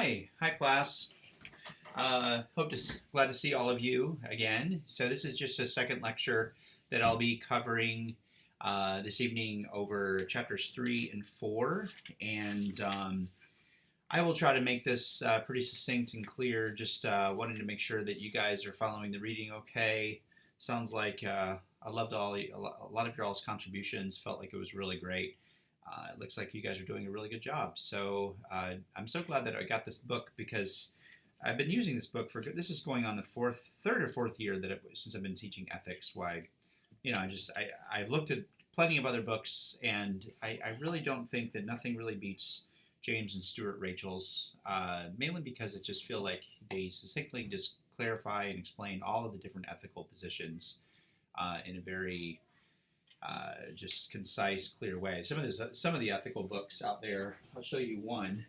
Hi class. Glad to see all of you again. So this is just a second lecture that I'll be covering this evening over chapters 3 and 4, and I will try to make this pretty succinct and clear. Just wanting to make sure that you guys are following the reading okay. Sounds like I loved a lot of your all's contributions. Felt like it was really great. It looks like you guys are doing a really good job. So I'm so glad that I got this book because I've been using this book this is going on the third or fourth year since I've been teaching ethics. Why, I've looked at plenty of other books, and I really don't think that nothing really beats James and Stuart Rachel's, mainly because I just feel like they succinctly just clarify and explain all of the different ethical positions in a very just concise, clear way. Some of the ethical books out there. I'll show you one.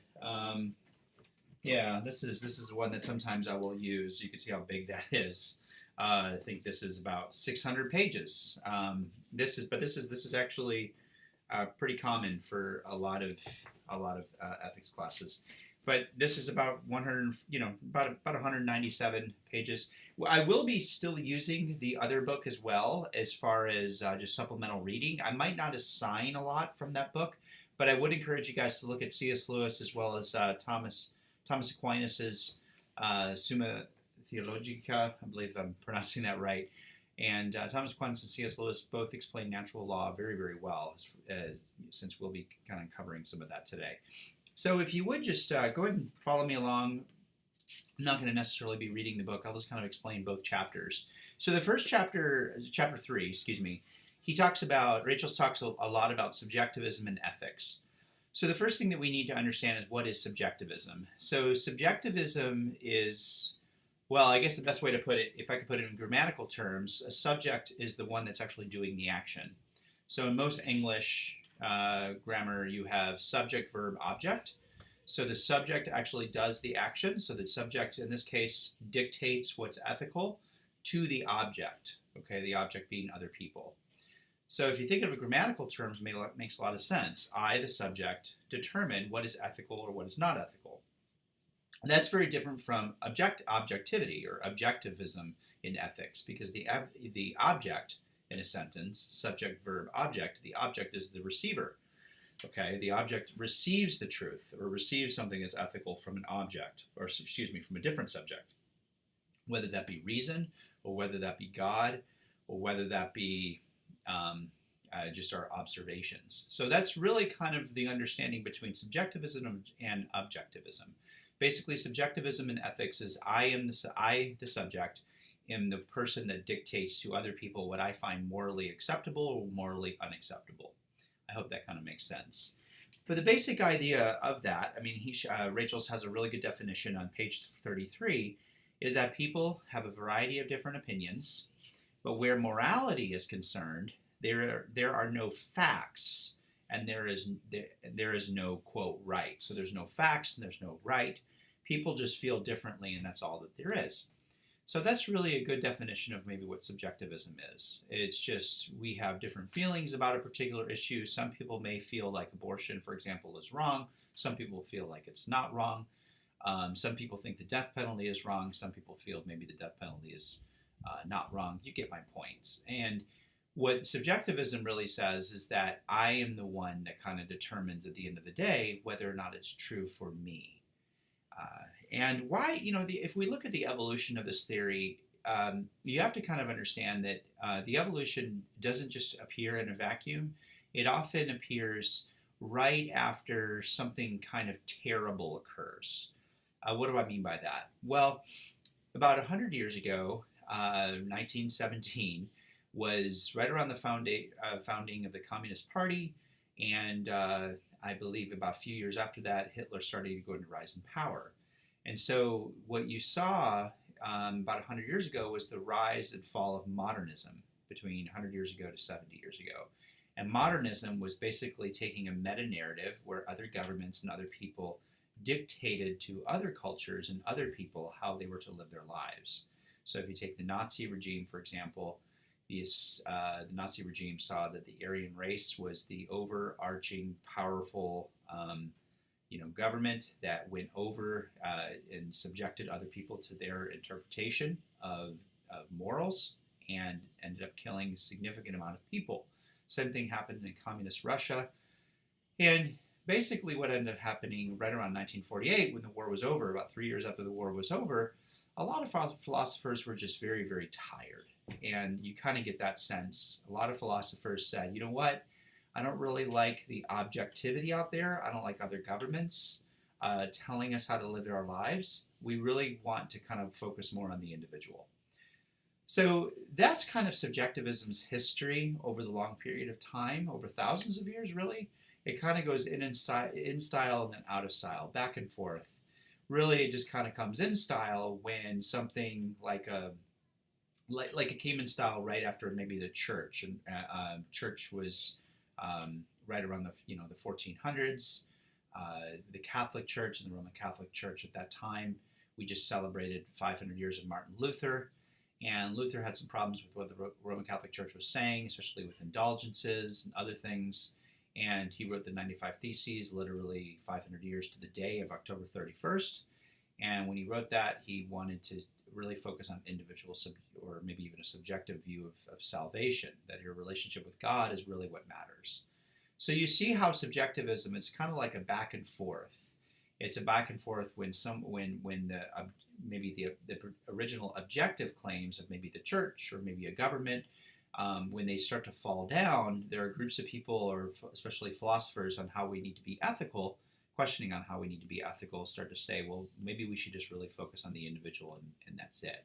Yeah, this is one that sometimes I will use. You can see how big that is. I think this is about 600 pages. This is actually pretty common for a lot of ethics classes. But this is about 100, about 197 pages. I will be still using the other book as well, as far as just supplemental reading. I might not assign a lot from that book, but I would encourage you guys to look at C.S. Lewis as well as Thomas Aquinas's Summa Theologica. I believe I'm pronouncing that right. And Thomas Aquinas and C.S. Lewis both explain natural law very, very well, since we'll be kind of covering some of that today. So if you would just go ahead and follow me along. I'm not going to necessarily be reading the book. I'll just kind of explain both chapters. So the first chapter, chapter 3, Rachel talks a lot about subjectivism and ethics. So the first thing that we need to understand is, what is subjectivism? So subjectivism is, well, I guess the best way to put it, if I could put it in grammatical terms, a subject is the one that's actually doing the action. So in most English grammar, you have subject, verb, object. So the subject actually does the action. So the subject, in this case, dictates what's ethical to the object. Okay, the object being other people. So if you think of it in grammatical terms, it makes a lot of sense. I, the subject, determine what is ethical or what is not ethical. And that's very different from objectivity or objectivism in ethics, because the object in a sentence, subject, verb, object, the object is the receiver. Okay, the object receives the truth or receives something that's ethical from an object, or from a different subject, whether that be reason, or whether that be God, or whether that be just our observations. So that's really kind of the understanding between subjectivism and objectivism. Basically, subjectivism in ethics is I, the subject, am the person that dictates to other people what I find morally acceptable or morally unacceptable. I hope that kind of makes sense. But the basic idea of that, Rachel's has a really good definition on page 33, is that people have a variety of different opinions, but where morality is concerned, there are no facts, and there is no, quote, right. So there's no facts and there's no right. People just feel differently, and that's all that there is. So that's really a good definition of maybe what subjectivism is. It's just we have different feelings about a particular issue. Some people may feel like abortion, for example, is wrong. Some people feel like it's not wrong. Some people think the death penalty is wrong. Some people feel maybe the death penalty is not wrong. You get my points. And what subjectivism really says is that I am the one that kind of determines at the end of the day whether or not it's true for me. And why, if we look at the evolution of this theory, you have to kind of understand that the evolution doesn't just appear in a vacuum. It often appears right after something kind of terrible occurs. What do I mean by that? Well, about 100 years ago, 1917, was right around the founding of the Communist Party, and I believe about a few years after that, Hitler started to go into rise in power. And so what you saw about 100 years ago was the rise and fall of modernism between 100 years ago to 70 years ago. And modernism was basically taking a meta-narrative where other governments and other people dictated to other cultures and other people how they were to live their lives. So if you take the Nazi regime, for example, the Nazi regime saw that the Aryan race was the overarching, powerful, government that went over and subjected other people to their interpretation of morals and ended up killing a significant amount of people. Same thing happened in communist Russia. And basically what ended up happening right around 1948 when the war was over, about 3 years after the war was over, a lot of philosophers were just very, very tired. And you kind of get that sense. A lot of philosophers said, you know what? I don't really like the objectivity out there. I don't like other governments telling us how to live our lives. We really want to kind of focus more on the individual. So that's kind of subjectivism's history over the long period of time, over thousands of years, really. It kind of goes in style and then out of style, back and forth. Really, it just kind of comes in style when something like it came in style right after maybe the church, and church was right around the 1400s. The Catholic Church and the Roman Catholic Church at that time, we just celebrated 500 years of Martin Luther. And Luther had some problems with what the Roman Catholic Church was saying, especially with indulgences and other things. And he wrote the 95 Theses, literally 500 years to the day of October 31st. And when he wrote that, he wanted to really focus on individual or maybe even a subjective view of salvation, that your relationship with God is really what matters. So you see how subjectivism is kind of like a back and forth. It's a back and forth when maybe the original objective claims of maybe the church or maybe a government, when they start to fall down, there are groups of people, or especially philosophers, on how we need to be ethical, questioning on how we need to be ethical, start to say, well, maybe we should just really focus on the individual, and that's it.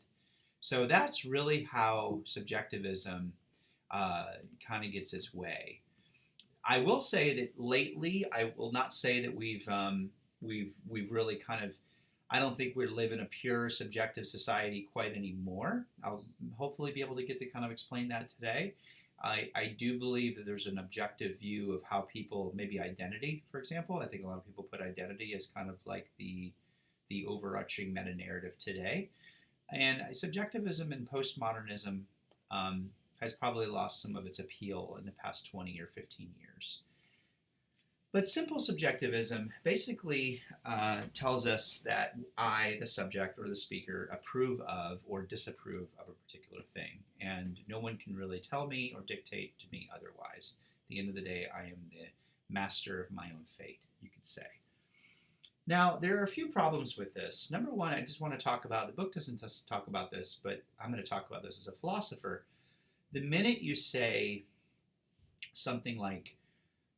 So that's really how subjectivism kind of gets its way. I will say that lately, I will not say that we've really kind of, I don't think we live in a pure subjective society quite anymore. I'll hopefully be able to get to kind of explain that today. I do believe that there's an objective view of how people, maybe identity, for example. I think a lot of people put identity as kind of like the overarching meta-narrative today. And subjectivism and postmodernism has probably lost some of its appeal in the past 20 or 15 years. But simple subjectivism basically tells us that I, the subject or the speaker, approve of or disapprove of a particular thing. And no one can really tell me or dictate to me otherwise. At the end of the day, I am the master of my own fate, you could say. Now, there are a few problems with this. Number one, I just want to talk about, the book doesn't just talk about this, but I'm going to talk about this as a philosopher. The minute you say something like,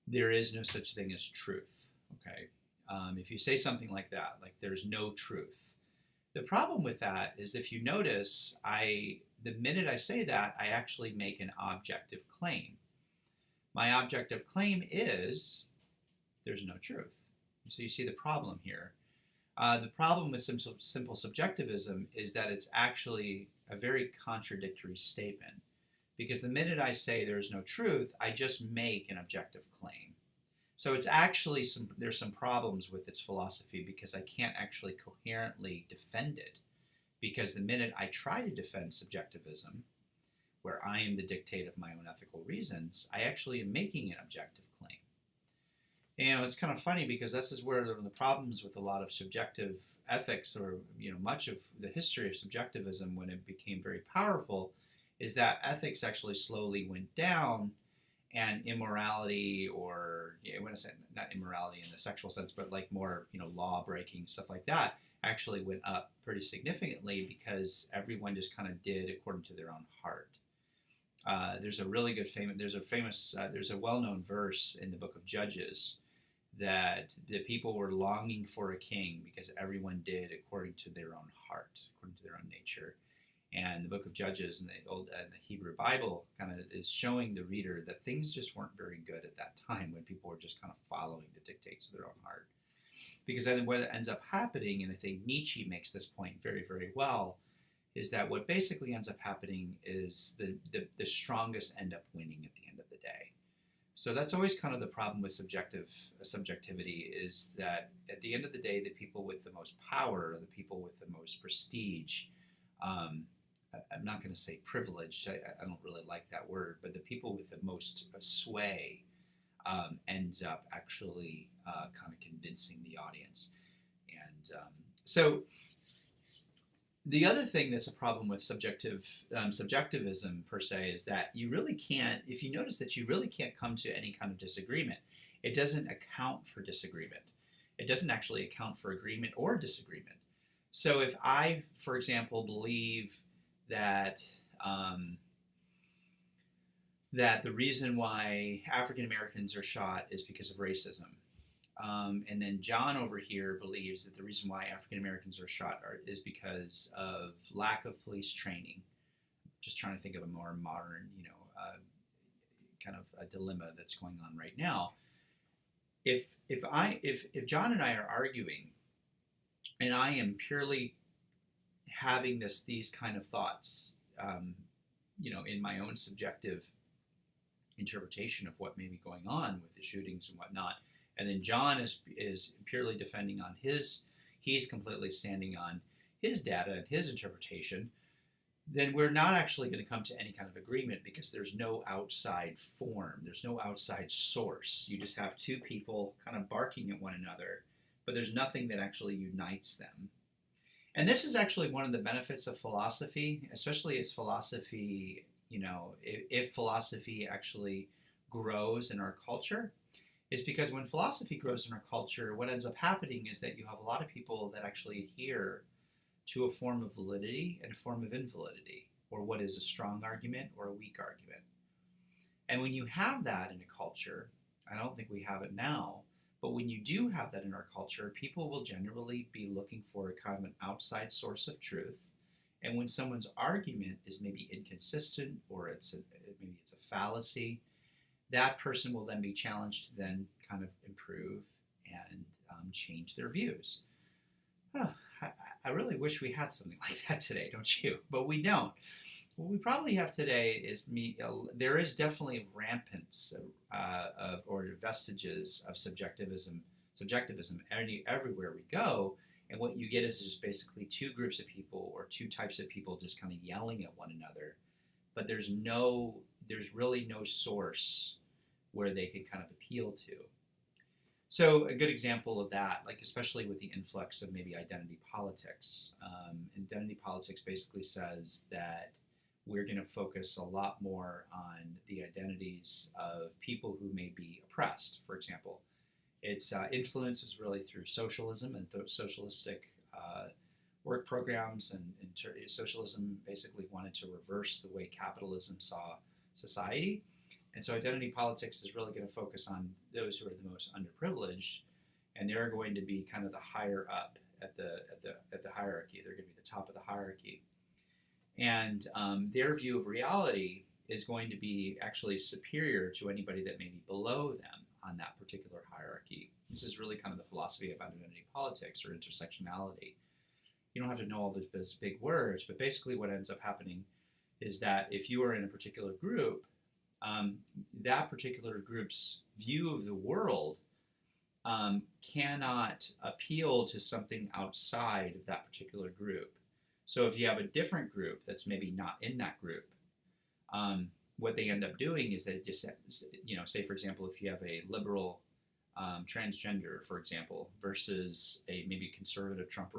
there is no such thing as truth, okay? If you say something like that, like there's no truth, the problem with that is, if you notice, the minute I say that, I actually make an objective claim. My objective claim is there's no truth. So you see the problem here. The problem with simple subjectivism is that it's actually a very contradictory statement. Because the minute I say there's no truth, I just make an objective claim. So it's actually there's some problems with its philosophy, because I can't actually coherently defend it. Because the minute I try to defend subjectivism, where I am the dictate of my own ethical reasons, I actually am making an objective claim. And it's kind of funny, because this is where the problems with a lot of subjective ethics, or much of the history of subjectivism when it became very powerful, is that ethics actually slowly went down, and immorality, or I want to say not immorality in the sexual sense, but like more law breaking, stuff like that, actually went up pretty significantly, because everyone just kind of did according to their own heart. There's a really good there's a well-known verse in the book of Judges that the people were longing for a king because everyone did according to their own heart, according to their own nature. And the book of Judges in the Hebrew Bible kind of is showing the reader that things just weren't very good at that time, when people were just kind of following the dictates of their own heart. Because then what ends up happening, and I think Nietzsche makes this point very, very well, is that what basically ends up happening is the strongest end up winning at the end of the day. So that's always kind of the problem with subjectivity, is that at the end of the day, the people with the most power, the people with the most prestige, I'm not going to say privileged, I don't really like that word, but the people with the most sway ends up actually kind of convincing the audience. And so the other thing that's a problem with subjectivism per se is that you really can't, if you notice that you really can't come to any kind of disagreement, it doesn't account for disagreement. It doesn't actually account for agreement or disagreement. So if I, for example, believe that that the reason why African Americans are shot is because of racism, and then John over here believes that the reason why African Americans are shot is because of lack of police training. Just trying to think of a more modern, kind of a dilemma that's going on right now. If John and I are arguing, and I am purely having these kind of thoughts, in my own subjective interpretation of what may be going on with the shootings and whatnot, and then John is purely defending on he's completely standing on his data and his interpretation, then we're not actually going to come to any kind of agreement because there's no outside form, there's no outside source. You just have two people kind of barking at one another, but there's nothing that actually unites them. And this is actually one of the benefits of philosophy, especially as philosophy, if philosophy actually grows in our culture, is because when philosophy grows in our culture, what ends up happening is that you have a lot of people that actually adhere to a form of validity and a form of invalidity, or what is a strong argument or a weak argument. And when you have that in a culture, I don't think we have it now, but when you do have that in our culture, people will generally be looking for a kind of an outside source of truth. And when someone's argument is maybe inconsistent or maybe it's a fallacy, that person will then be challenged to then kind of improve and change their views. I really wish we had something like that today, don't you? But we don't. What we probably have today is there is definitely rampance or vestiges of subjectivism everywhere we go. And what you get is just basically two groups of people or two types of people just kind of yelling at one another. But there's really no source where they can kind of appeal to. So a good example of that, like especially with the influx of maybe identity politics. Identity politics basically says that we're going to focus a lot more on the identities of people who may be oppressed, for example. Its influence is really through socialism and socialistic work programs, and socialism basically wanted to reverse the way capitalism saw society. And so identity politics is really going to focus on those who are the most underprivileged, and they're going to be kind of the higher up at the hierarchy. They're going to be the top of the hierarchy. And their view of reality is going to be actually superior to anybody that may be below them on that particular hierarchy. This is really kind of the philosophy of identity politics or intersectionality. You don't have to know all those big words, but basically what ends up happening is that if you are in a particular group, that particular group's view of the world cannot appeal to something outside of that particular group. So if you have a different group that's maybe not in that group, what they end up doing is they just, say for example, if you have a liberal transgender, for example, versus a maybe conservative Trump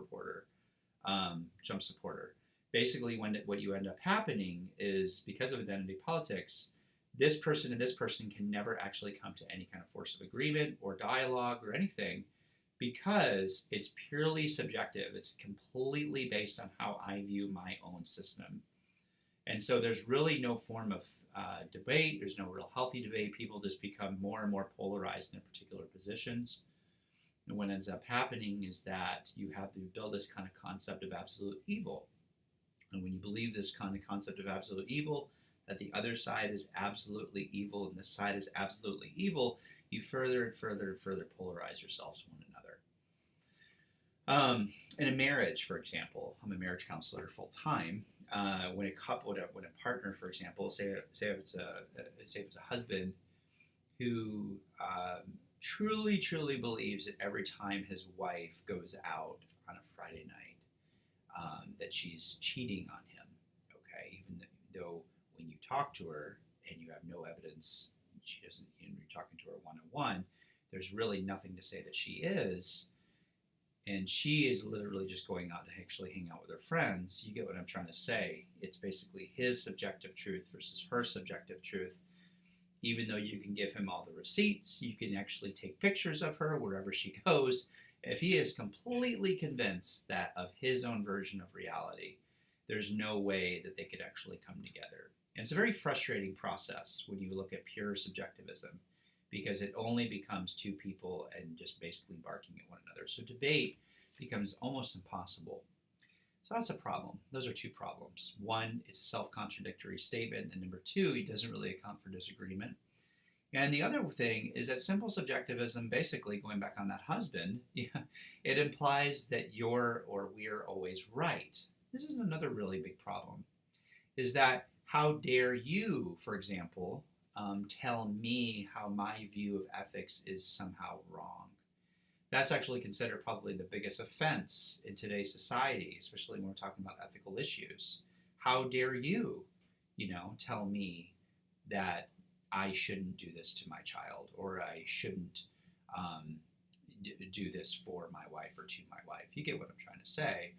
supporter, basically what you end up happening is because of identity politics, this person and this person can never actually come to any kind of force of agreement or dialogue or anything, because it's purely subjective. It's completely based on how I view my own system. And so there's really no form of debate. There's no real healthy debate. People just become more and more polarized in their particular positions. And what ends up happening is that you have to build this kind of concept of absolute evil. And when you believe this kind of concept of absolute evil, that the other side is absolutely evil and this side is absolutely evil, you further and further and further polarize yourselves from one another. In a marriage, for example, I'm a marriage counselor full time. When a partner, for example, say if it's a husband who truly believes that every time his wife goes out on a Friday night, that she's cheating on him. Okay, even though when you talk to her and you have no evidence she doesn't, you're talking to her one-on-one, there's really nothing to say that she is. And she is literally just going out to actually hang out with her friends. You get what I'm trying to say. It's basically his subjective truth versus her subjective truth. Even though you can give him all the receipts, you can actually take pictures of her wherever she goes. If he is completely convinced that of his own version of reality, there's no way that they could actually come together. And it's a very frustrating process when you look at pure subjectivism, because it only becomes two people and just basically barking at one another. So debate becomes almost impossible. So that's a problem. Those are two problems. One, it's a self-contradictory statement, and number two, he doesn't really account for disagreement. And the other thing is that simple subjectivism, basically going back on that husband, it implies that you're or we're always right. This is another really big problem, is that how dare you, for example, tell me how my view of ethics is somehow wrong. That's actually considered probably the biggest offense in today's society, especially when we're talking about ethical issues. How dare you, tell me that I shouldn't do this to my child, or I shouldn't do this for my wife or to my wife. You get what I'm trying to say.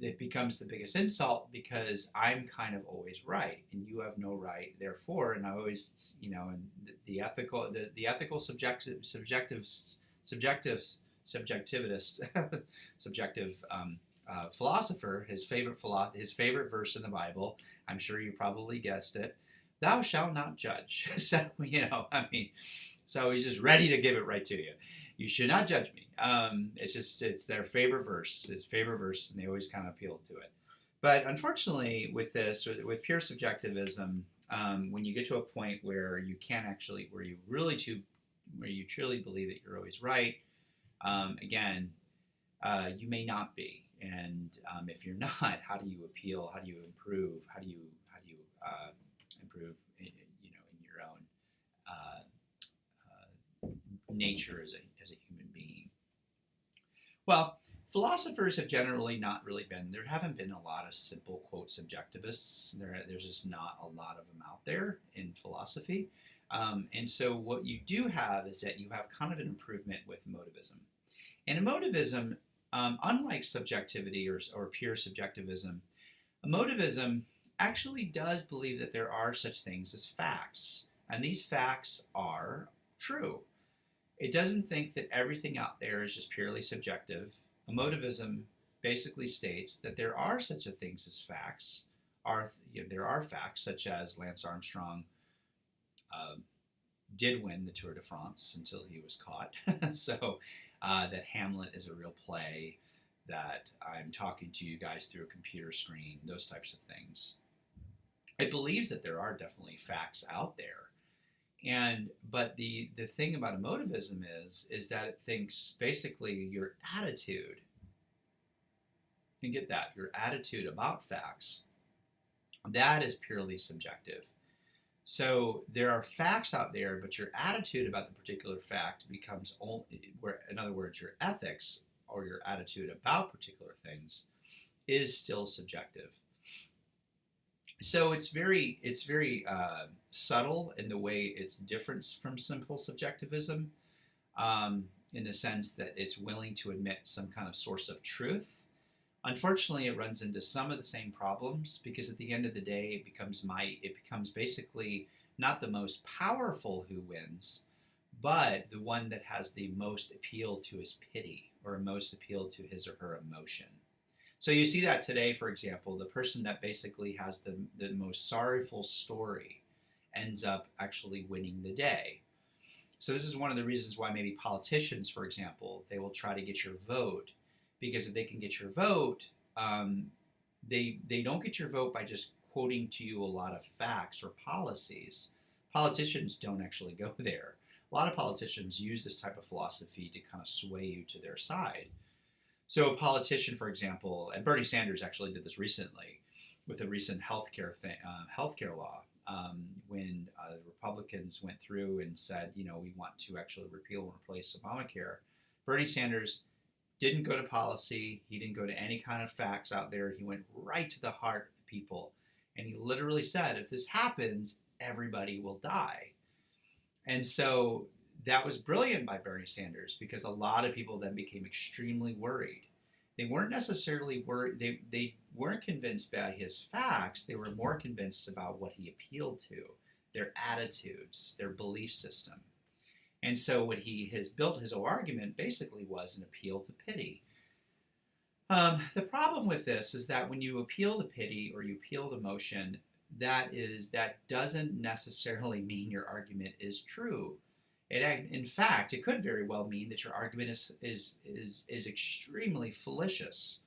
It becomes the biggest insult because I'm kind of always right and you have no right, therefore, and I always, and the ethical subjectivist subjective philosopher, his favorite verse in the Bible, I'm sure you probably guessed it, thou shalt not judge. So, so he's just ready to give it right to you. You should not judge me. It's their favorite verse, and they always kind of appeal to it. But unfortunately, with pure subjectivism, when you get to a point where you can't actually, where you truly believe that you're always right, again, you may not be. And if you're not, how do you appeal? How do you improve? How do you improve? In your own nature as a human being. Well, philosophers have generally not really been, there haven't been a lot of simple, quote, subjectivists. There's just not a lot of them out there in philosophy. And so what you do have is that you have kind of an improvement with emotivism. And emotivism, unlike subjectivity or pure subjectivism, emotivism actually does believe that there are such things as facts. And these facts are true. It doesn't think that everything out there is just purely subjective. Emotivism basically states that there are such a things as facts. There are facts such as Lance Armstrong did win the Tour de France until he was caught. So that Hamlet is a real play, that I'm talking to you guys through a computer screen, those types of things. It believes that there are definitely facts out there. But the thing about emotivism is that it thinks basically your attitude, you get that, your attitude about facts, that is purely subjective. So there are facts out there, but your attitude about the particular fact becomes in other words, your ethics or your attitude about particular things is still subjective. So it's very subtle in the way it's different from simple subjectivism, in the sense that it's willing to admit some kind of source of truth. Unfortunately, it runs into some of the same problems because at the end of the day, it becomes basically not the most powerful who wins, but the one that has the most appeal to his pity or most appeal to his or her emotion. So you see that today, for example, the person that basically has the most sorrowful story ends up actually winning the day. So this is one of the reasons why maybe politicians, for example, they will try to get your vote, because if they can get your vote, they don't get your vote by just quoting to you a lot of facts or policies. Politicians don't actually go there. A lot of politicians use this type of philosophy to kind of sway you to their side. So a politician, for example, and Bernie Sanders actually did this recently with a recent healthcare law, when the Republicans went through and said, we want to actually repeal and replace Obamacare. Bernie Sanders didn't go to policy. He didn't go to any kind of facts out there. He went right to the heart of the people. And he literally said, if this happens, everybody will die. And so that was brilliant by Bernie Sanders because a lot of people then became extremely worried. They weren't necessarily worried, they weren't convinced by his facts, they were more convinced about what he appealed to, their attitudes, their belief system. And so what he has built his whole argument basically was an appeal to pity. The problem with this is that when you appeal to pity or you appeal to emotion, that doesn't necessarily mean your argument is true. In fact, it could very well mean that your argument is extremely fallacious.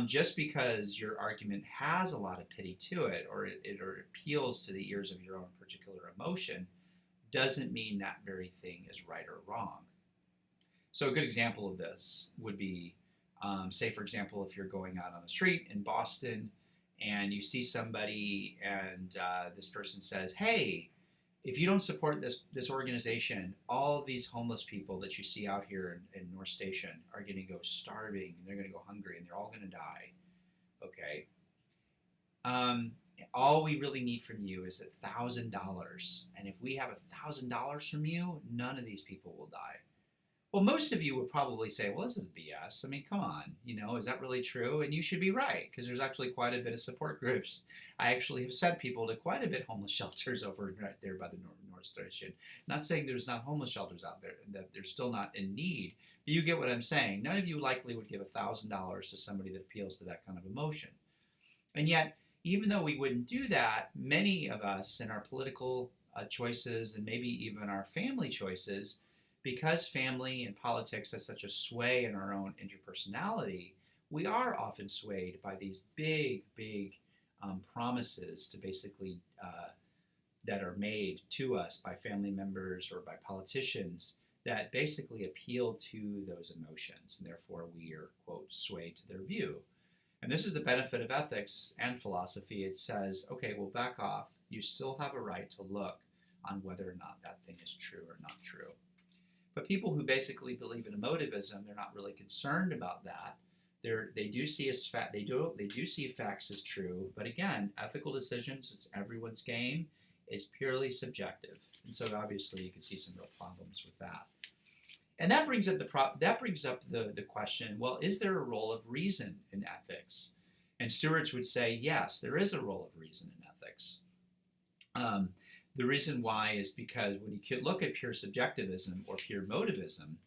Just because your argument has a lot of pity to it, or it appeals to the ears of your own particular emotion, doesn't mean that very thing is right or wrong. So a good example of this would be, say, for example, if you're going out on the street in Boston and you see somebody and this person says, hey, if you don't support this organization, all these homeless people that you see out here in North Station are going to go starving, and they're going to go hungry, and they're all going to die. Okay. All we really need from you is $1,000, and if we have $1,000 from you, none of these people will die. Well, most of you would probably say, well, this is BS. I mean, come on, is that really true? And you should be right, because there's actually quite a bit of support groups. I actually have sent people to quite a bit homeless shelters over right there by the North Station. Not saying there's not homeless shelters out there, that they're still not in need, but you get what I'm saying. None of you likely would give $1,000 to somebody that appeals to that kind of emotion. And yet, even though we wouldn't do that, many of us in our political choices and maybe even our family choices, because family and politics has such a sway in our own interpersonality, we are often swayed by these big promises to basically that are made to us by family members or by politicians that basically appeal to those emotions, and therefore we are, quote, swayed to their view. And this is the benefit of ethics and philosophy. It says, okay, well, back off. You still have a right to look on whether or not that thing is true or not true. But people who basically believe in emotivism, they're not really concerned about that. They do see facts as true, but again, ethical decisions, it's everyone's game, is purely subjective, and so obviously you can see some real problems with that. And that brings up the question: well, is there a role of reason in ethics? And Stewarts would say yes, there is a role of reason in ethics. The reason why is because when you look at pure subjectivism or pure motivism,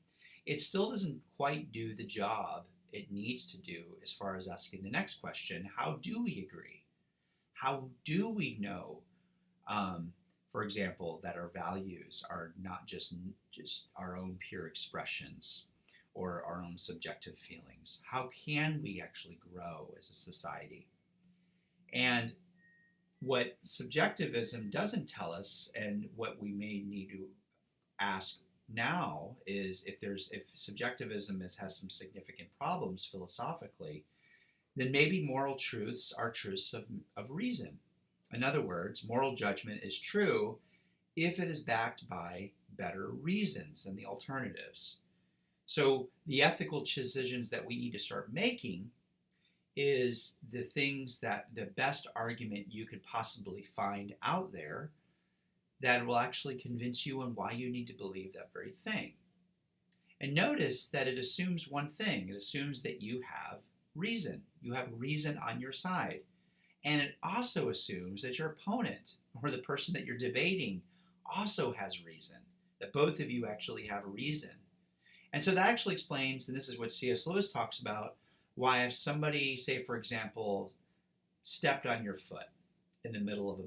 it still doesn't quite do the job it needs to do as far as asking the next question: how do we agree? How do we know, for example, that our values are not just our own pure expressions or our own subjective feelings? How can we actually grow as a society? And what subjectivism doesn't tell us, and what we may need to ask now, is if subjectivism has some significant problems philosophically, then maybe moral truths are truths of reason. In other words, moral judgment is true if it is backed by better reasons than the alternatives. So the ethical decisions that we need to start making is the things that the best argument you could possibly find out there that will actually convince you on why you need to believe that very thing. And notice that it assumes one thing. It assumes that you have reason. You have reason on your side. And it also assumes that your opponent or the person that you're debating also has reason, that both of you actually have a reason. And so that actually explains, and this is what C.S. Lewis talks about, why if somebody, say, for example, stepped on your foot in the middle of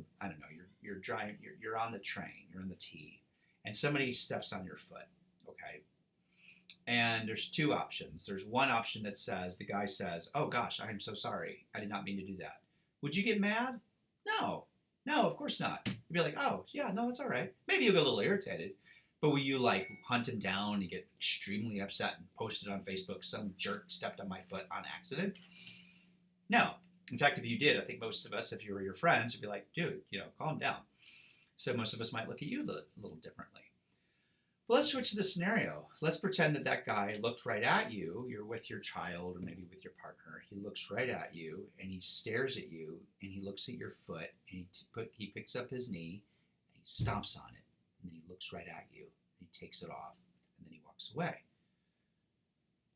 you're driving, you're on the train, you're on the T, and somebody steps on your foot, okay? And there's two options. There's one option that says, the guy says, oh gosh, I am so sorry, I did not mean to do that. Would you get mad? No, of course not. You'd be like, oh yeah, no, it's all right. Maybe you'll get a little irritated. But will you hunt him down and get extremely upset and post it on Facebook, some jerk stepped on my foot on accident? No. In fact, if you did, I think most of us, if you were your friends, would be like, dude, calm down. So most of us might look at you a little differently. Well, let's switch to the scenario. Let's pretend that guy looked right at you. You're with your child or maybe with your partner. He looks right at you and he stares at you and he looks at your foot and he picks up his knee and he stomps on it. and then he looks right at you, and he takes it off, and then he walks away.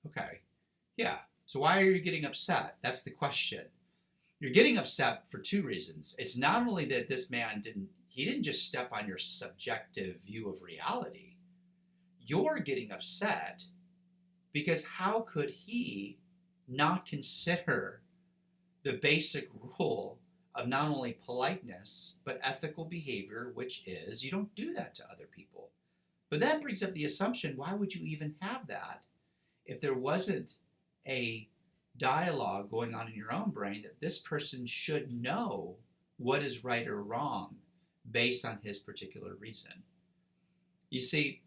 Okay, yeah, so why are you getting upset? That's the question. You're getting upset for two reasons. It's not only that this man didn't just step on your subjective view of reality. You're getting upset because how could he not consider the basic rule of not only politeness, but ethical behavior, which is you don't do that to other people. But that brings up the assumption, why would you even have that if there wasn't a dialogue going on in your own brain that this person should know what is right or wrong based on his particular reason? You see,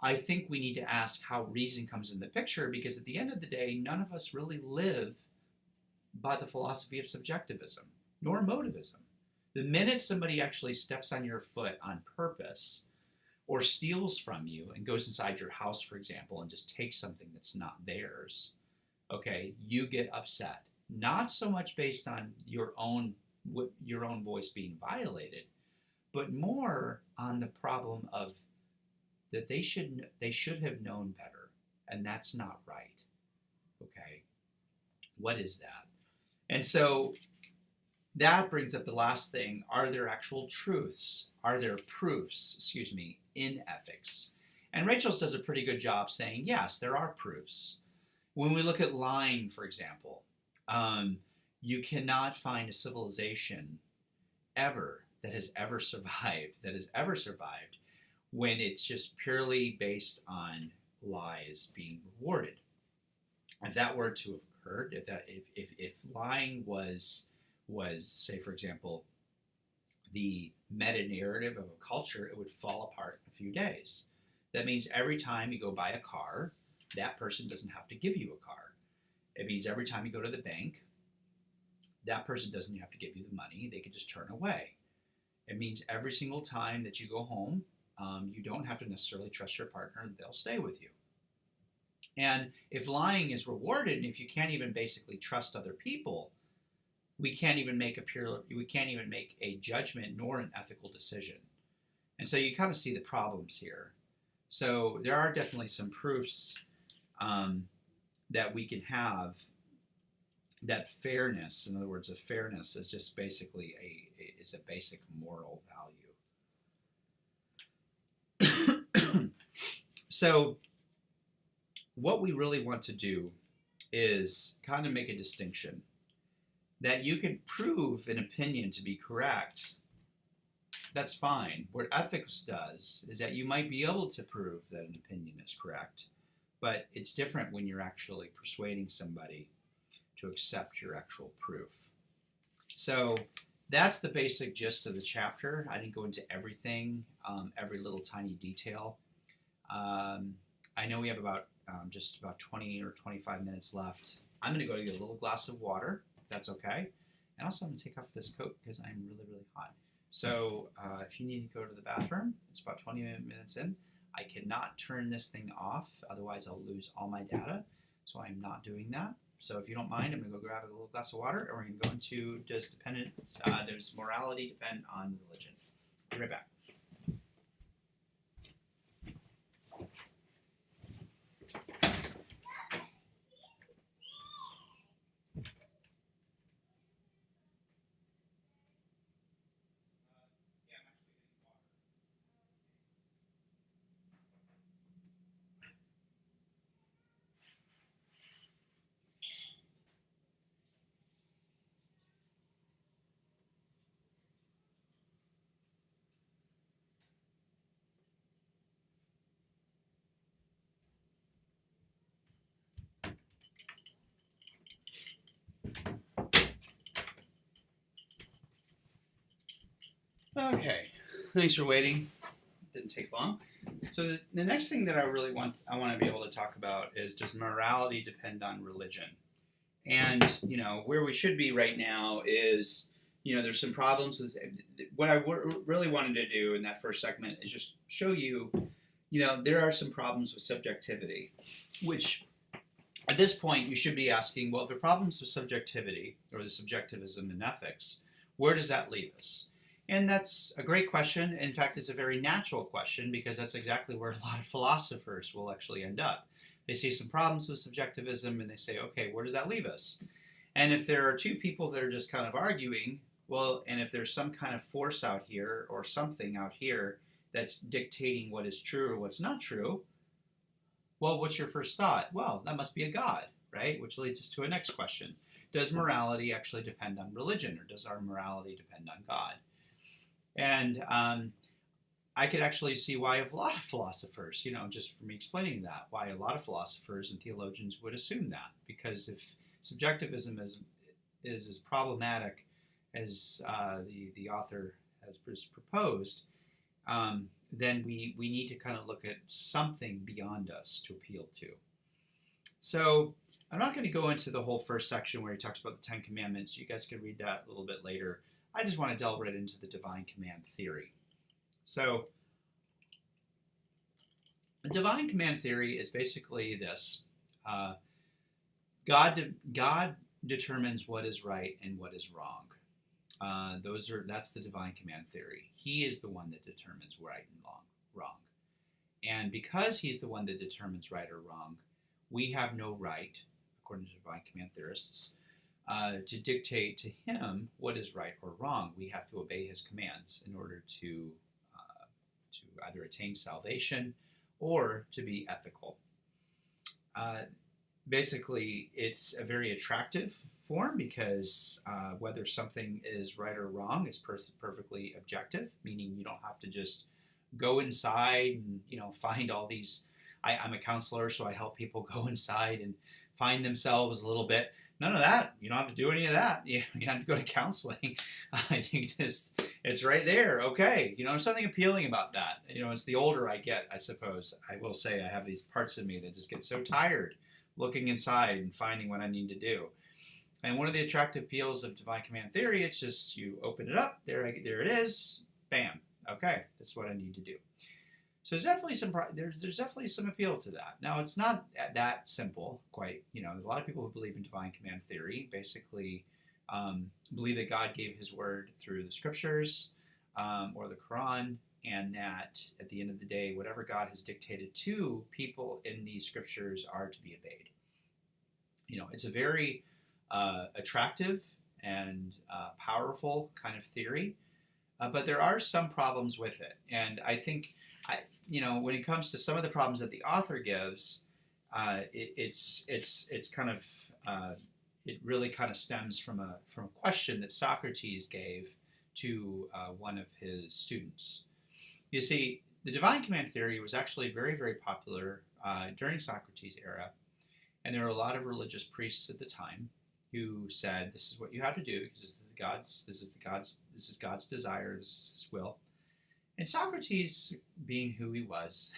I think we need to ask how reason comes in the picture, because at the end of the day, none of us really live by the philosophy of subjectivism, nor motivism. The minute somebody actually steps on your foot on purpose or steals from you and goes inside your house, for example, and just takes something that's not theirs, okay, you get upset. Not so much based on your own voice being violated, but more on the problem of that they should have known better, and that's not right. Okay, what is that? And so that brings up the last thing. Are there actual truths? Are there proofs, in ethics? And Rachel does a pretty good job saying, yes, there are proofs. When we look at lying, for example, you cannot find a civilization that has ever survived, when it's just purely based on lies being rewarded. If that were to have occurred, if lying was, say, for example, the meta-narrative of a culture, it would fall apart in a few days. That means every time you go buy a car, that person doesn't have to give you a car. It means every time you go to the bank, that person doesn't have to give you the money. They can just turn away. It means every single time that you go home, you don't have to necessarily trust your partner. They'll stay with you. And if lying is rewarded, and if you can't even basically trust other people, we can't even make a judgment nor an ethical decision. And so you kind of see the problems here. So there are definitely some proofs that we can have that fairness, in other words, a fairness is just basically a basic moral value. So what we really want to do is kind of make a distinction that you can prove an opinion to be correct. That's fine. What ethics does is that you might be able to prove that an opinion is correct, but it's different when you're actually persuading somebody to accept your actual proof. So that's the basic gist of the chapter. I didn't go into everything, every little tiny detail. I know we have just about 20 or 25 minutes left. I'm going to go get a little glass of water, if that's okay. And also I'm going to take off this coat because I'm really, really hot. So if you need to go to the bathroom, it's about 20 minutes in. I cannot turn this thing off, otherwise I'll lose all my data. So I'm not doing that. So if you don't mind, I'm going to go grab a little glass of water, and we're going to go into does morality depend on religion? Be right back. Okay, thanks for waiting. Didn't take long. So the next thing that I want to be able to talk about is, does morality depend on religion? And where we should be right now is, there's some problems with what I really wanted to do in that first segment is just show you, there are some problems with subjectivity, which at this point you should be asking, well, if there are problems with subjectivity or the subjectivism in ethics, where does that leave us? And that's a great question. In fact, it's a very natural question because that's exactly where a lot of philosophers will actually end up. They see some problems with subjectivism and they say, okay, where does that leave us? And if there are two people that are just kind of arguing, well, and if there's some kind of force out here or something out here that's dictating what is true or what's not true, well, what's your first thought? Well, that must be a God, right? Which leads us to a next question. Does morality actually depend on religion, or does our morality depend on God? And I could actually see why a lot of philosophers, just from me explaining that, why a lot of philosophers and theologians would assume that. Because if subjectivism is as problematic as the author has proposed, then we need to kind of look at something beyond us to appeal to. So I'm not going to go into the whole first section where he talks about the Ten Commandments. You guys can read that a little bit later. I just want to delve right into the divine command theory. So the divine command theory is basically this. God determines what is right and what is wrong. That's the divine command theory. He is the one that determines right and wrong. And because he's the one that determines right or wrong, we have no right, according to divine command theorists, to dictate to him what is right or wrong. We have to obey his commands in order to either attain salvation or to be ethical. Basically, it's a very attractive form because whether something is right or wrong is perfectly objective, meaning you don't have to just go inside and find all these. I'm a counselor, so I help people go inside and find themselves a little bit. None of that. You don't have to do any of that. You don't have to go to counseling. It's right there. Okay. There's something appealing about that. It's the older I get, I suppose. I will say I have these parts of me that just get so tired looking inside and finding what I need to do. And one of the attractive appeals of divine command theory, it's just you open it up, there it is, bam. Okay, this is what I need to do. So there's definitely some appeal to that. Now it's not that simple, quite. There's a lot of people who believe in divine command theory, basically believe that God gave His word through the scriptures or the Quran, and that at the end of the day, whatever God has dictated to people in these scriptures are to be obeyed. It's a very attractive and powerful kind of theory, but there are some problems with it, and I think. When it comes to some of the problems that the author gives, it's kind of it really kind of stems from a question that Socrates gave to one of his students. You see, the divine command theory was actually very, very popular during Socrates' era, and there were a lot of religious priests at the time who said, "This is what you have to do because this is God's desire, this is His will." And Socrates, being who he was,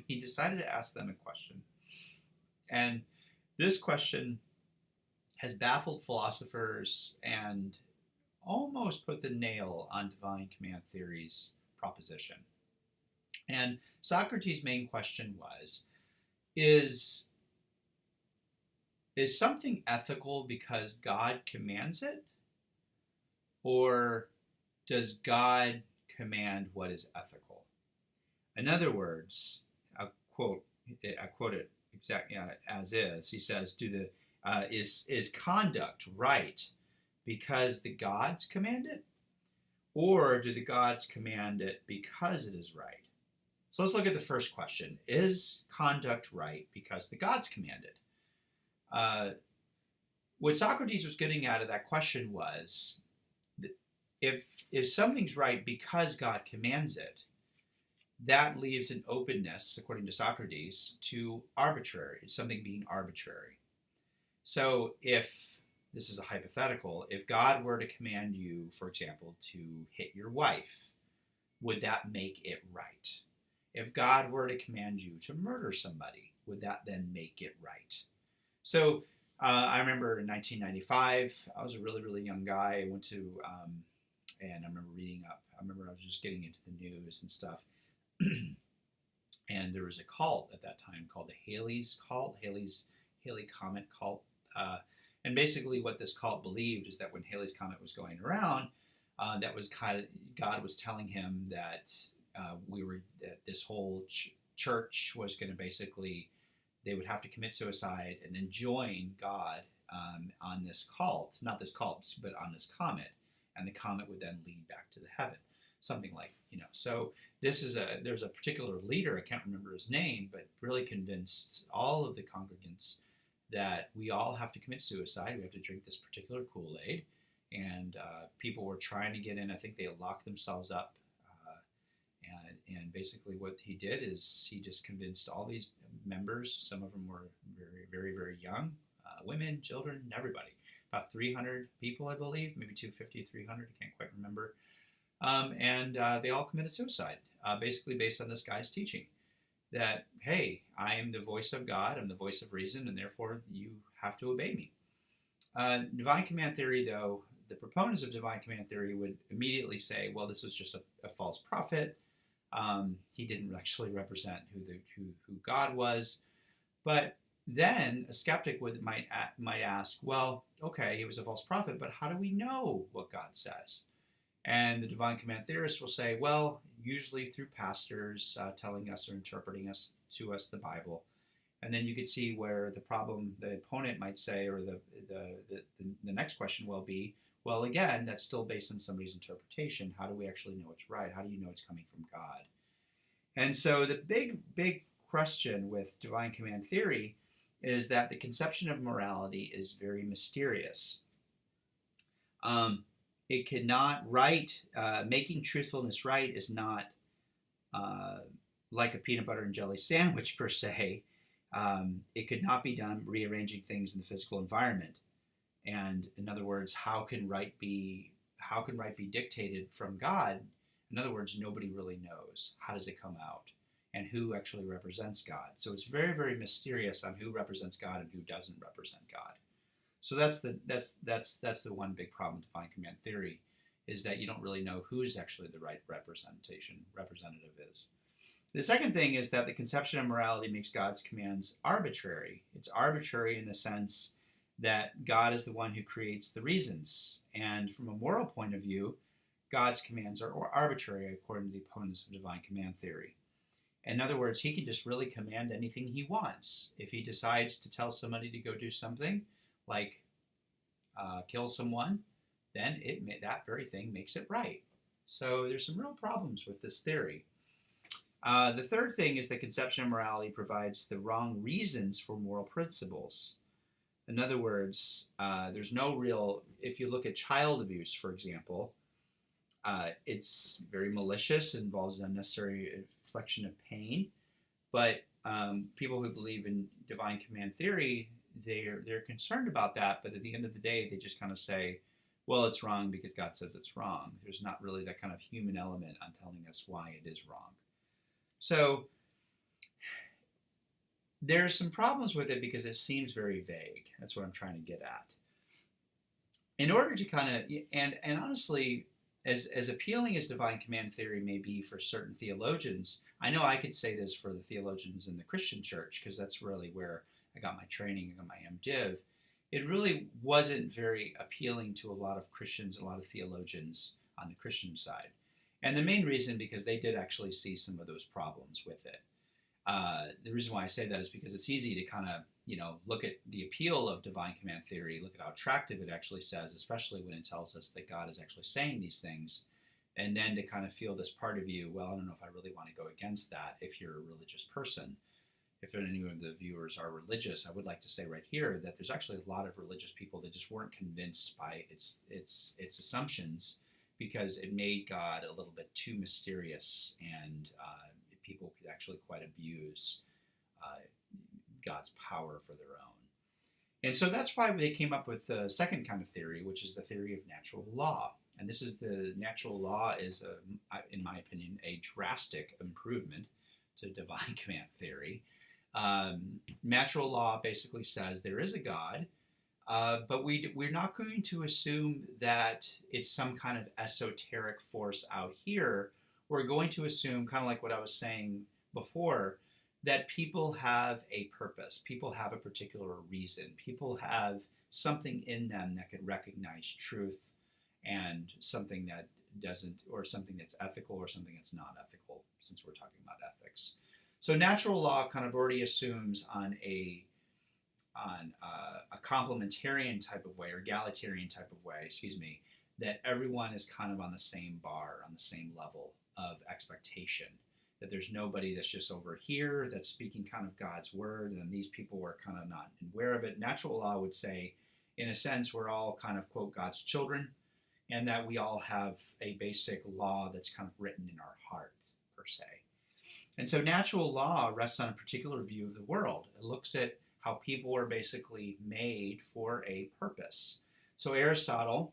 he decided to ask them a question. And this question has baffled philosophers and almost put the nail on divine command theory's proposition. And Socrates' main question was, is something ethical because God commands it? Or does God command what is ethical? In other words, I quote it exactly as is. He says, is conduct right because the gods command it, or do the gods command it because it is right? So let's look at the first question. Is conduct right because the gods command it? What Socrates was getting at of that question was, if something's right because God commands it, that leaves an openness, according to Socrates, to something being arbitrary. So if, this is a hypothetical, if God were to command you, for example, to hit your wife, would that make it right? If God were to command you to murder somebody, would that then make it right? So I remember in 1995, I was a really, really young guy. I went to, and I remember reading up. I remember I was just getting into the news and stuff. And there was a cult at that time called the Halley's cult, Halley Comet cult. And basically what this cult believed is that when Halley's Comet was going around, that was kind of God was telling him that that this whole church was going to basically they would have to commit suicide and then join God on this cult, not this cult, but on this comet, and the comet would then lead back to the heaven, something like So there's a particular leader, I can't remember his name, but really convinced all of the congregants that we all have to commit suicide. We have to drink this particular Kool-Aid, and people were trying to get in. I think they locked themselves up. And basically what he did is he just convinced all these members, some of them were very, very, very young, women, children, everybody, about 300 people, I believe, maybe 250, 300, I can't quite remember. And they all committed suicide, basically based on this guy's teaching that, hey, I am the voice of God, I'm the voice of reason, and therefore you have to obey me. Divine command theory, though, the proponents of divine command theory would immediately say, well, this was just a false prophet. He didn't actually represent who God was. But then a skeptic might ask, well, okay, he was a false prophet, but how do we know what God says? And the divine command theorists will say, well, usually through pastors telling us or interpreting to us the Bible. And then you could see where the opponent might say, or the next question will be, well, again, that's still based on somebody's interpretation. How do we actually know it's right? How do you know it's coming from God? And so the big question with divine command theory is that the conception of morality is very mysterious. It cannot making truthfulness right is not like a peanut butter and jelly sandwich per se. It could not be done rearranging things in the physical environment. And in other words, how can right be dictated from God? In other words, nobody really knows. How does it come out? And who actually represents God? So it's very, very mysterious on who represents God and who doesn't represent God. So that's the one big problem with divine command theory, is that you don't really know who's actually the right representative is. The second thing is that the conception of morality makes God's commands arbitrary. It's arbitrary in the sense that God is the one who creates the reasons. And from a moral point of view, God's commands are arbitrary according to the opponents of divine command theory. In other words, he can just really command anything he wants. If he decides to tell somebody to go do something, like kill someone, then that very thing makes it right. So there's some real problems with this theory. The third thing is the conception of morality provides the wrong reasons for moral principles. In other words, there's no real, if you look at child abuse, for example, it's very malicious, involves unnecessary infliction of pain, but people who believe in divine command theory, they're concerned about that, but at the end of the day, they just kind of say, well, it's wrong because God says it's wrong. There's not really that kind of human element on telling us why it is wrong. So there are some problems with it because it seems very vague. That's what I'm trying to get at. In order to kind of, and honestly, as appealing as divine command theory may be for certain theologians, I know I could say this for the theologians in the Christian church, because that's really where I got my training, I got my MDiv. It really wasn't very appealing to a lot of Christians, a lot of theologians on the Christian side. And the main reason, because they did actually see some of those problems with it. The reason why I say that is because it's easy to kind of, look at the appeal of divine command theory, look at how attractive it actually says, especially when it tells us that God is actually saying these things, and then to kind of feel this part of you, well, I don't know if I really want to go against that if you're a religious person. If any of the viewers are religious, I would like to say right here that there's actually a lot of religious people that just weren't convinced by its assumptions, because it made God a little bit too mysterious, and people could actually quite abuse God's power for their own. And so that's why they came up with the second kind of theory, which is the theory of natural law. And this is the natural law is, in my opinion, a drastic improvement to divine command theory. Natural law basically says there is a God, but we're not going to assume that it's some kind of esoteric force out here. We're going to assume, kind of like what I was saying before, that people have a purpose. People have a particular reason. People have something in them that can recognize truth and something that doesn't, or something that's ethical or something that's not ethical, since we're talking about ethics. So natural law kind of already assumes on a complementarian type of way, or egalitarian type of way, excuse me, that everyone is kind of on the same bar, on the same level of expectation. That there's nobody that's just over here that's speaking kind of God's word, and these people are kind of not aware of it. Natural law would say, in a sense, we're all kind of, quote, God's children, and that we all have a basic law that's kind of written in our heart, per se. And so natural law rests on a particular view of the world. It looks at how people are basically made for a purpose. So Aristotle,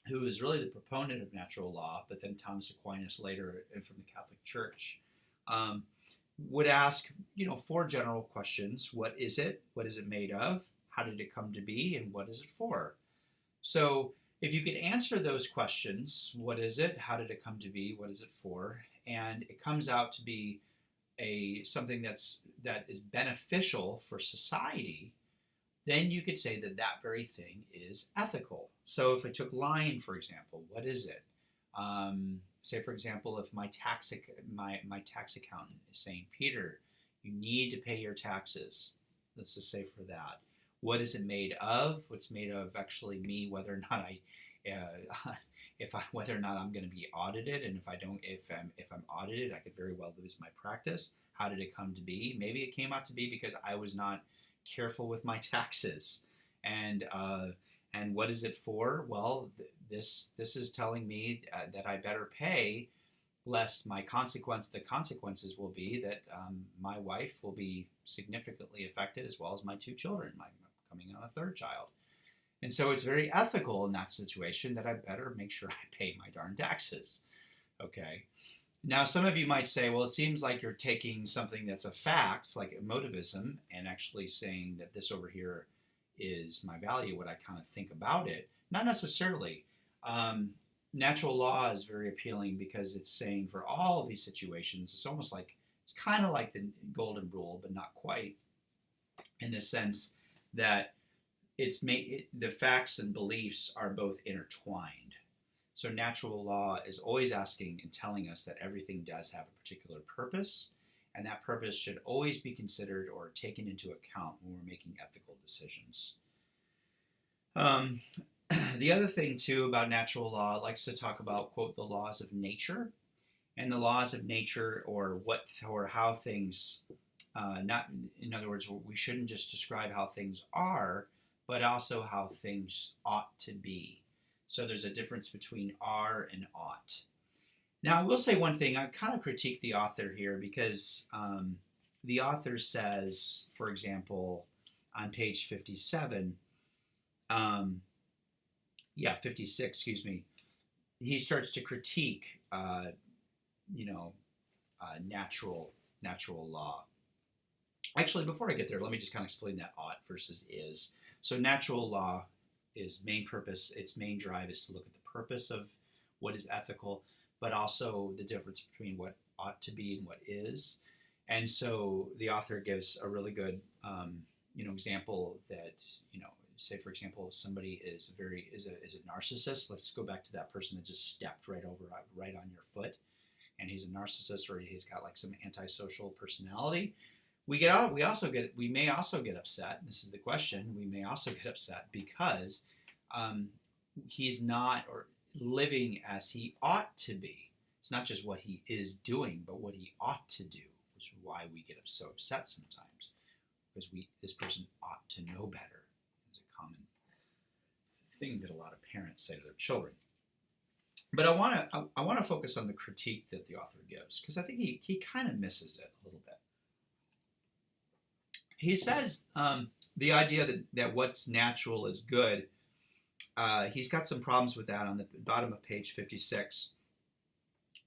who is really the proponent of natural law, but then Thomas Aquinas later from the Catholic Church, would ask, four general questions. What is it? What is it made of? How did it come to be? And what is it for? So if you could answer those questions, what is it? How did it come to be? What is it for? And it comes out to be something that is beneficial for society, then you could say that that very thing is ethical. So if I took lying, for example, what is it? Say, for example, if my tax accountant is saying, Peter, you need to pay your taxes. Let's just say for that. What is it made of? What's made of actually me, whether or not whether or not I'm going to be audited, and if I'm audited, I could very well lose my practice. How did it come to be? Maybe it came out to be because I was not careful with my taxes, and what is it for? Well, this is telling me that I better pay, lest the consequences will be that my wife will be significantly affected, as well as my two children, coming on a third child. And so it's very ethical in that situation that I better make sure I pay my darn taxes. Okay. Now, some of you might say, well, it seems like you're taking something that's a fact, like emotivism, and actually saying that this over here is my value, what I kind of think about it. Not necessarily. Natural law is very appealing because it's saying for all of these situations, it's kind of like the golden rule, but not quite, in the sense that the facts and beliefs are both intertwined. So natural law is always asking and telling us that everything does have a particular purpose, and that purpose should always be considered or taken into account when we're making ethical decisions. The other thing, too, about natural law, it likes to talk about, quote, the laws of nature. And the laws of nature, or how things, in other words, we shouldn't just describe how things are, but also how things ought to be. So there's a difference between are and ought. Now, I will say one thing. I kind of critique the author here because the author says, for example, on page 56, excuse me, he starts to critique, natural law. Actually, before I get there, let me just kind of explain that ought versus is. So natural law is its main drive is to look at the purpose of what is ethical, but also the difference between what ought to be and what is. And so the author gives a really good, example that, say, for example, if somebody is a narcissist. Let's go back to that person that just stepped right on your foot, and he's a narcissist, or he's got like some antisocial personality. We may also get upset. This is the question. We may also get upset because he's not living as he ought to be. It's not just what he is doing, but what he ought to do, which is why we get so upset sometimes, because this person ought to know better. It's a common thing that a lot of parents say to their children. But I want to focus on the critique that the author gives, because I think he kind of misses it a little bit. He says the idea that what's natural is good. He's got some problems with that on the bottom of page 56,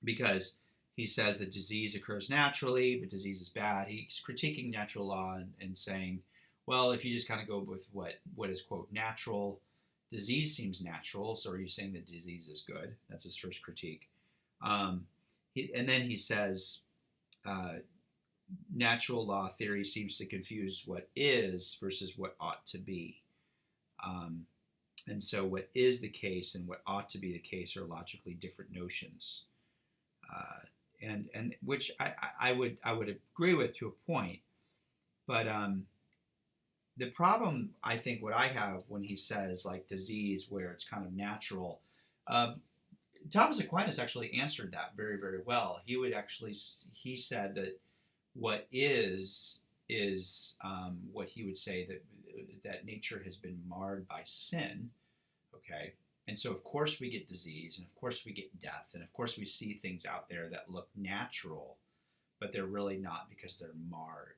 because he says that disease occurs naturally, but disease is bad. He's critiquing natural law and saying, well, if you just kind of go with what is, quote, natural, disease seems natural, so are you saying that disease is good? That's his first critique. And then he says, natural law theory seems to confuse what is versus what ought to be. And so what is the case and what ought to be the case are logically different notions. And which I would agree with to a point, but the problem I think what I have when he says like disease where it's kind of natural, uh, Thomas Aquinas actually answered that very very well. He said that what is what he would say that nature has been marred by sin. Okay. And so, of course, we get disease, and of course, we get death, and of course, we see things out there that look natural, but they're really not because they're marred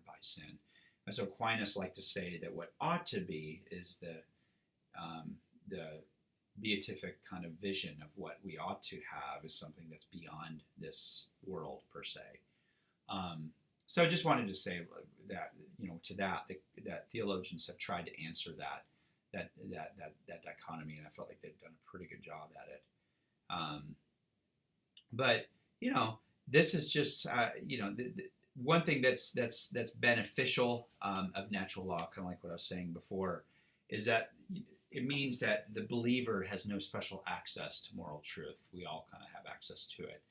by sin. And so, Aquinas liked to say that what ought to be is the beatific kind of vision of what we ought to have is something that's beyond this world per se. So, I just wanted to say that that theologians have tried to answer that dichotomy, and I felt like they've done a pretty good job at it. But this is just the one thing that's beneficial of natural law, kind of like what I was saying before, is that it means that the believer has no special access to moral truth. We all kind of have access to it.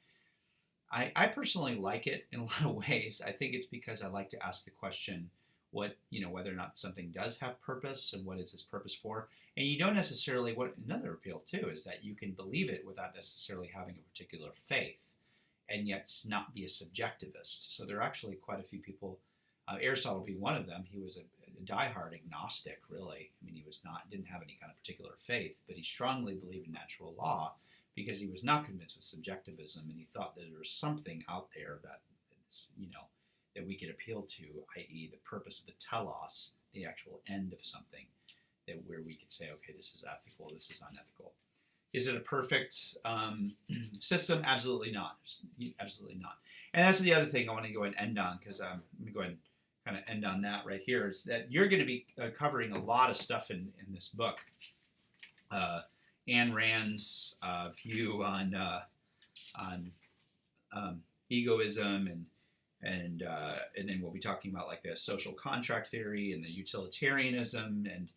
I personally like it in a lot of ways. I think it's because I like to ask the question, whether or not something does have purpose and what is its purpose for. And you don't necessarily, another appeal too is that you can believe it without necessarily having a particular faith and yet not be a subjectivist. So there are actually quite a few people, Aristotle being one of them. He was a diehard agnostic, really. I mean, didn't have any kind of particular faith, but he strongly believed in natural law because he was not convinced with subjectivism, and he thought that there was something out there that we could appeal to, i.e. the purpose of the telos, the actual end of something, where we could say, okay, this is ethical, this is unethical. Is it a perfect system? Absolutely not. Absolutely not. And that's the other thing I want to go ahead and end on, because I'm going to go ahead and kind of end on that right here, is that you're going to be covering a lot of stuff in this book. Ayn Rand's view on egoism, and then we'll be talking about like the social contract theory and the utilitarianism and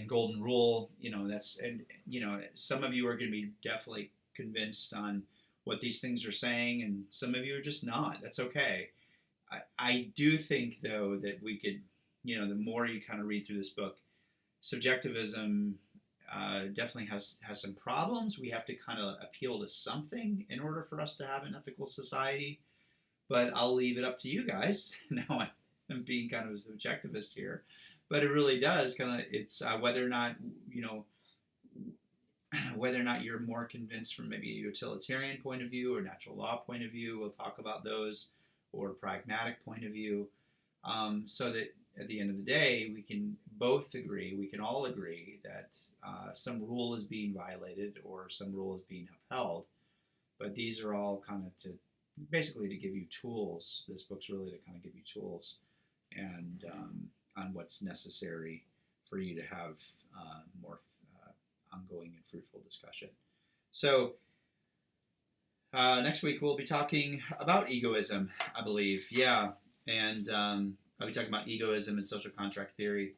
golden rule. Some of you are going to be definitely convinced on what these things are saying, and some of you are just not. That's okay. I do think though that we could, the more you kind of read through this book, subjectivism definitely has some problems. We have to kind of appeal to something in order for us to have an ethical society. But I'll leave it up to you guys. Now I'm being kind of a subjectivist here, but it really does it's whether or not you're more convinced from maybe a utilitarian point of view or natural law point of view. We'll talk about those, or pragmatic point of view, so that at the end of the day we can all agree that some rule is being violated or some rule is being upheld. But these are all kind of to give you tools. This book's really to kind of give you tools and on what's necessary for you to have more ongoing and fruitful discussion. So next week we'll be talking about egoism, I believe. Yeah, and I'll be talking about egoism and social contract theory,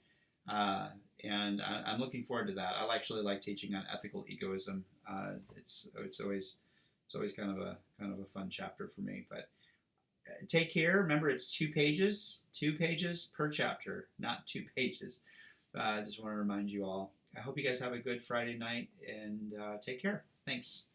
and I'm looking forward to that. I actually like teaching on ethical egoism. It's always kind of a fun chapter for me. But take care. Remember, it's 2 pages per chapter, not 2 pages. I just want to remind you all. I hope you guys have a good Friday night, and take care. Thanks.